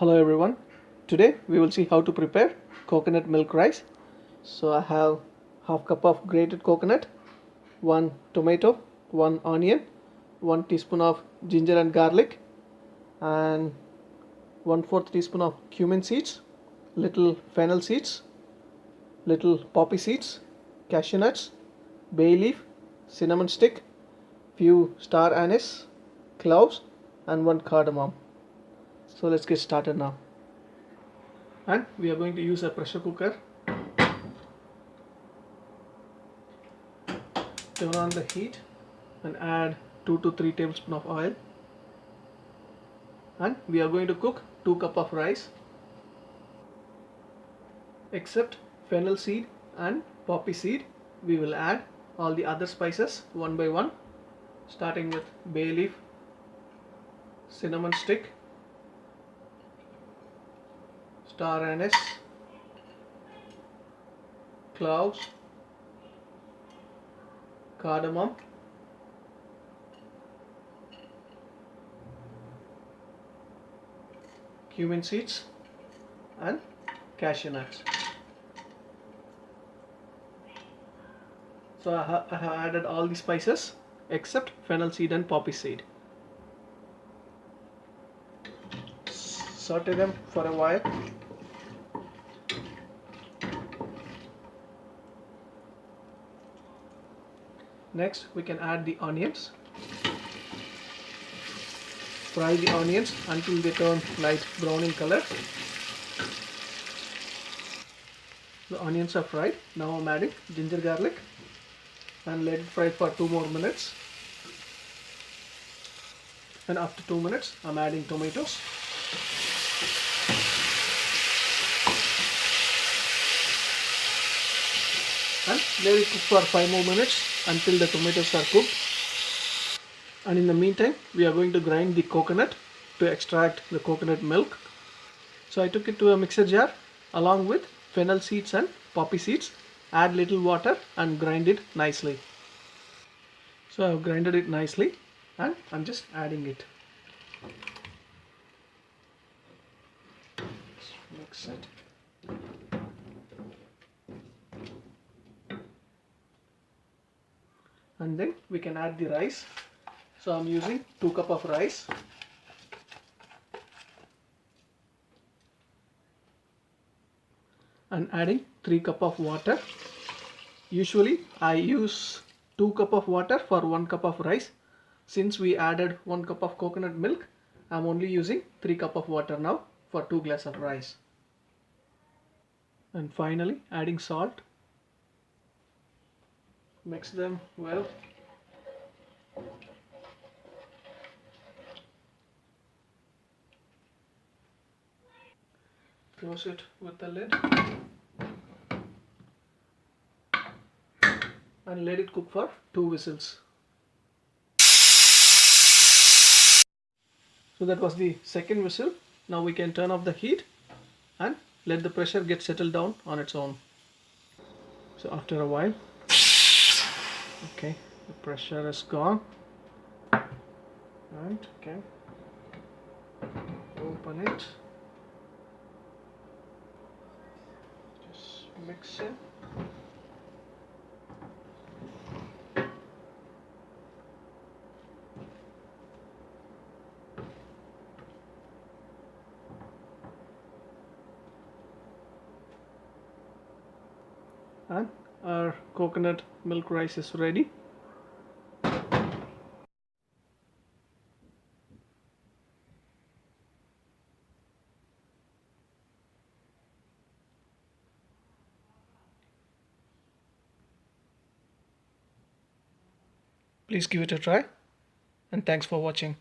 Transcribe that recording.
Hello everyone. Today we will see how to prepare coconut milk rice. So I have half cup of grated coconut, 1 tomato, 1 onion, 1 teaspoon of ginger and garlic, and 1/4 teaspoon of cumin seeds, little fennel seeds, little poppy seeds, cashew nuts, bay leaf, cinnamon stick, few star anise, cloves, and 1 cardamom. So let's get started now. And we are going to use a pressure cooker. Turn on the heat and add 2 to 3 tablespoons of oil, and we are going to cook 2 cups of rice. Except fennel seed and poppy seed, we will add all the other spices one by one, starting with bay leaf, cinnamon stick, star anise, cloves, cardamom, cumin seeds, and cashew nuts. So I have added all the spices except fennel seed and poppy seed. Saute them for a while. Next we can add the onions. Fry the onions until they turn light brown in color. The onions are fried. Now I'm adding ginger garlic and let it fry for 2 more minutes. And after 2 minutes I'm adding tomatoes. And let it cook for 5 more minutes until the tomatoes are cooked. And in the meantime we are going to grind the coconut to extract the coconut milk. So I took it to a mixer jar along with fennel seeds and poppy seeds. Add little water and grind it nicely. So I have grinded it nicely and I'm just adding it. Let's mix it. And then we can add the rice. So I'm using 2 cups of rice. And adding 3 cups of water. Usually I use 2 cups of water for 1 cup of rice. Since we added 1 cup of coconut milk, I'm only using 3 cups of water now for 2 glasses of rice. And finally adding salt. Mix them well. Close it with the lid and let it cook for 2 whistles. So that was the second whistle. Now we can turn off the heat and let the pressure get settled down on its own. So after a while, okay, the pressure is gone. Right, okay, open it, just mix it. And our coconut milk rice is ready. Please give it a try, and thanks for watching.